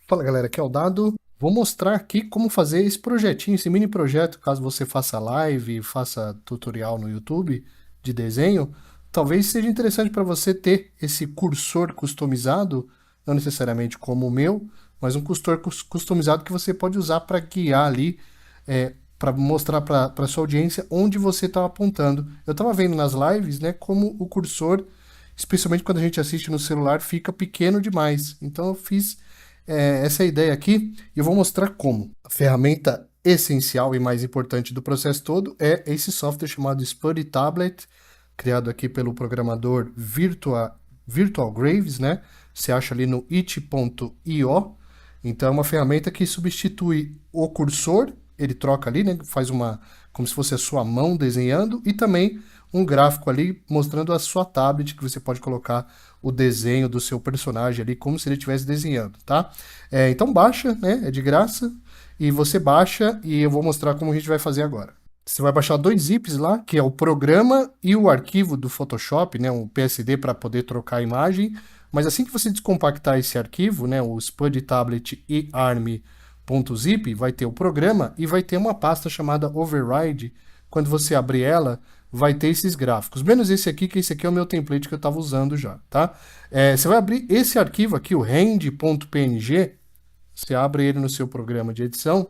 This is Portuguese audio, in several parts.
Fala galera, aqui é o Dado. Vou mostrar aqui como fazer esse projetinho, esse mini projeto, caso você faça live, faça tutorial no YouTube de desenho. Talvez seja interessante para você ter esse cursor customizado, não necessariamente como o meu, mas um cursor customizado que você pode usar para guiar ali, para mostrar para a sua audiência onde você está apontando. Eu estava vendo nas lives, né, como o cursor, especialmente quando a gente assiste no celular, fica pequeno demais. Então eu fiz essa é a ideia aqui e eu vou mostrar como. A ferramenta essencial e mais importante do processo todo é esse software chamado Spuddy Tablet, criado aqui pelo programador Virtual Graves, né? Você acha ali no it.io. Então é uma ferramenta que substitui o cursor, ele troca ali, né? Faz uma, como se fosse a sua mão desenhando, e também um gráfico ali mostrando a sua tablet, que você pode colocar o desenho do seu personagem ali, como se ele estivesse desenhando, tá? Então baixa, né? É de graça, e você baixa, e eu vou mostrar como a gente vai fazer agora. Você vai baixar dois zips lá, que é o programa e o arquivo do Photoshop, né? Um PSD para poder trocar a imagem. Mas assim que você descompactar esse arquivo, né? O Spud Tablet e arm.zip, vai ter o programa e vai ter uma pasta chamada Override. Quando você abrir ela, vai ter esses gráficos. Menos esse aqui, que esse aqui é o meu template que eu estava usando já, tá? Você vai abrir esse arquivo aqui, o rend.png, você abre ele no seu programa de edição,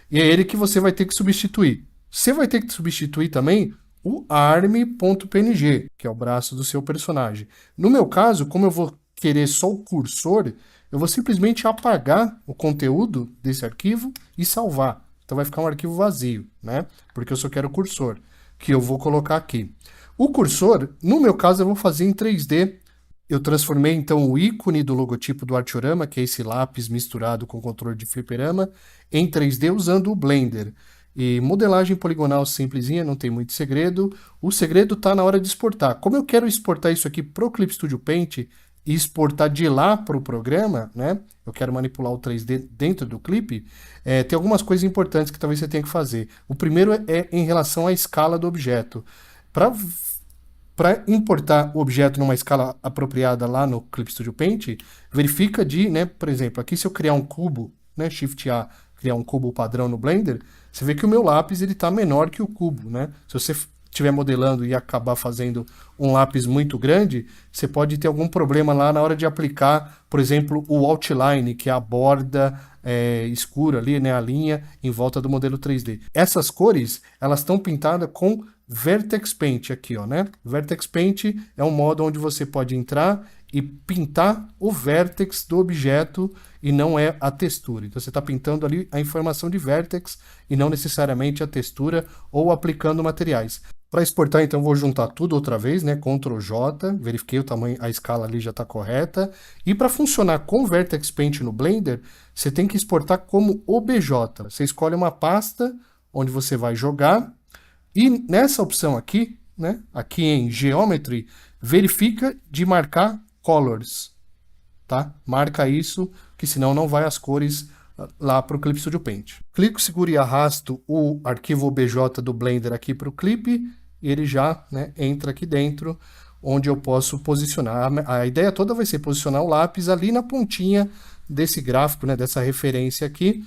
e é ele que você vai ter que substituir. Você vai ter que substituir também o arm.png, que é o braço do seu personagem. No meu caso, como eu vou querer só o cursor, eu vou simplesmente apagar o conteúdo desse arquivo e salvar. Então vai ficar um arquivo vazio, né? Porque eu só quero o cursor, que eu vou colocar aqui. O cursor, no meu caso, eu vou fazer em 3D. Eu transformei então o ícone do logotipo do Artiorama, que é esse lápis misturado com controle de fliperama, em 3D usando o Blender. E modelagem poligonal simplesinha, não tem muito segredo. O segredo está na hora de exportar. Como eu quero exportar isso aqui para o Clip Studio Paint e exportar de lá para o programa, né? Eu quero manipular o 3D dentro do clipe. Tem algumas coisas importantes que talvez você tenha que fazer. O primeiro é em relação à escala do objeto. Para importar o objeto numa escala apropriada lá no Clip Studio Paint, verifica de, né, por exemplo, aqui se eu criar um cubo, né, Shift A, criar um cubo padrão no Blender, você vê que o meu lápis ele está menor que o cubo, né? Se você estiver modelando e acabar fazendo um lápis muito grande, você pode ter algum problema lá na hora de aplicar, por exemplo, o outline, que é a borda escura ali, né, a linha em volta do modelo 3D. Essas cores, elas estão pintadas com Vertex Paint aqui, ó, né? Vertex Paint é um modo onde você pode entrar e pintar o vértex do objeto e não é a textura. Então você está pintando ali a informação de vértex e não necessariamente a textura ou aplicando materiais. Para exportar, então, vou juntar tudo outra vez, né? Ctrl J, verifiquei o tamanho, a escala ali já está correta. E para funcionar com Vertex Paint no Blender, você tem que exportar como OBJ. Você escolhe uma pasta onde você vai jogar. E nessa opção aqui, né, aqui em Geometry, verifica de marcar Colors, tá? Marca isso, que senão não vai as cores lá para o Clip Studio Paint. Clico, seguro e arrasto o arquivo OBJ do Blender aqui para o clipe, e ele já, né, entra aqui dentro, onde eu posso posicionar. A ideia toda vai ser posicionar o lápis ali na pontinha desse gráfico, né, dessa referência aqui.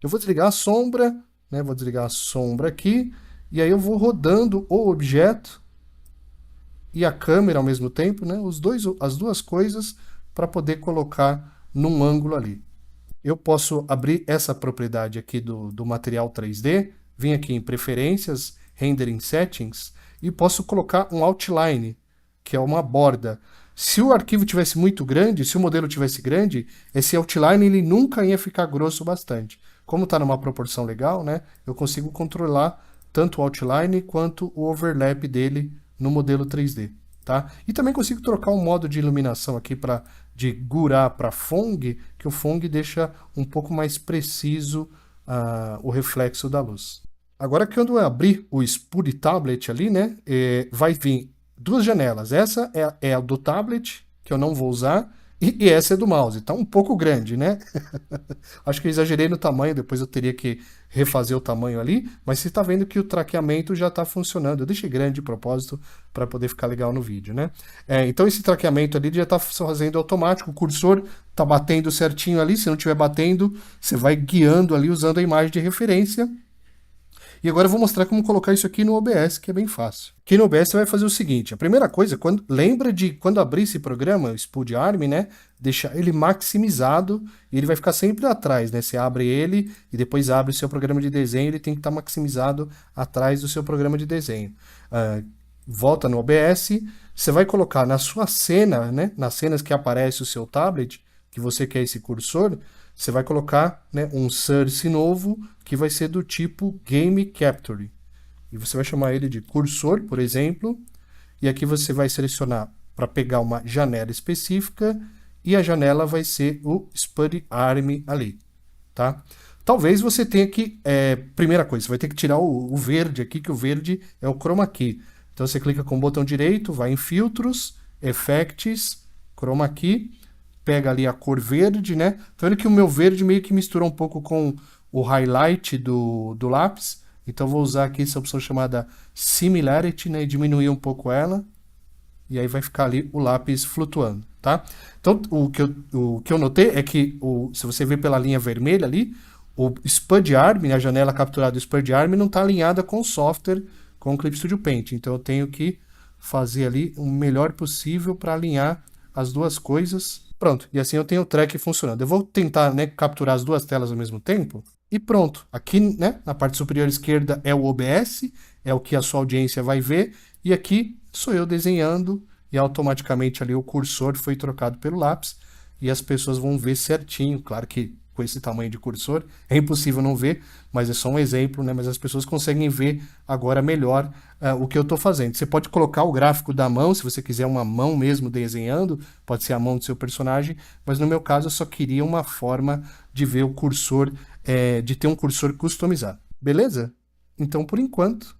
Eu vou desligar a sombra, né, vou desligar a sombra aqui, e aí eu vou rodando o objeto e a câmera ao mesmo tempo, né? As duas coisas para poder colocar num ângulo ali. Eu posso abrir essa propriedade aqui do material 3D, vim aqui em Preferências, Rendering Settings, e posso colocar um outline, que é uma borda. Se o arquivo tivesse muito grande, se o modelo tivesse grande, esse outline ele nunca ia ficar grosso bastante. Como está numa proporção legal, né? Eu consigo controlar tanto o outline quanto o overlap dele no modelo 3D, tá? E também consigo trocar um modo de iluminação aqui de Gura para Fong, que o Fong deixa um pouco mais preciso o reflexo da luz. Agora, quando eu abrir o Spuddy Tablet ali, né, vai vir duas janelas. Essa é a do tablet, que eu não vou usar, E essa é do mouse, tá um pouco grande, né? Acho que eu exagerei no tamanho, depois eu teria que refazer o tamanho ali, mas você está vendo que o traqueamento já está funcionando. Eu deixei grande de propósito para poder ficar legal no vídeo, né? Então esse traqueamento ali já está fazendo automático, o cursor está batendo certinho ali, se não estiver batendo, você vai guiando ali usando a imagem de referência. E agora eu vou mostrar como colocar isso aqui no OBS, que é bem fácil. Aqui no OBS você vai fazer o seguinte, a primeira coisa, lembra de quando abrir esse programa, o Spud Arm, né, deixar ele maximizado e ele vai ficar sempre atrás, né, você abre ele e depois abre o seu programa de desenho, ele tem que estar maximizado atrás do seu programa de desenho. Volta no OBS, você vai colocar na sua cena, né, nas cenas que aparece o seu tablet, que você quer esse cursor, você vai colocar, né, um source novo que vai ser do tipo Game Capture. E você vai chamar ele de cursor, por exemplo, e aqui você vai selecionar para pegar uma janela específica e a janela vai ser o Spud Arm ali, tá? Talvez você tenha que, primeira coisa, você vai ter que tirar o verde aqui, que o verde é o Chroma Key. Então você clica com o botão direito, vai em Filtros, Effects, Chroma Key, pega ali a cor verde, né? Tá vendo que o meu verde meio que mistura um pouco com o highlight do lápis. Então vou usar aqui essa opção chamada Similarity, né? E diminuir um pouco ela. E aí vai ficar ali o lápis flutuando, tá? Então o que eu notei é que, se você ver pela linha vermelha ali, o Spud Arm, né, a janela capturada do Spud Arm, não está alinhada com o software, com o Clip Studio Paint. Então eu tenho que fazer ali o melhor possível para alinhar as duas coisas. Pronto, e assim eu tenho o track funcionando. Eu vou tentar, né, capturar as duas telas ao mesmo tempo. E pronto, aqui, né, na parte superior esquerda é o OBS, é o que a sua audiência vai ver, e aqui sou eu desenhando, e automaticamente ali o cursor foi trocado pelo lápis, e as pessoas vão ver certinho. Claro que com esse tamanho de cursor é impossível não ver, mas é só um exemplo, né? Mas as pessoas conseguem ver agora melhor o que eu estou fazendo. Você pode colocar o gráfico da mão, se você quiser uma mão mesmo desenhando, pode ser a mão do seu personagem, mas no meu caso eu só queria uma forma de ver o cursor, de ter um cursor customizado. Beleza? Então, por enquanto,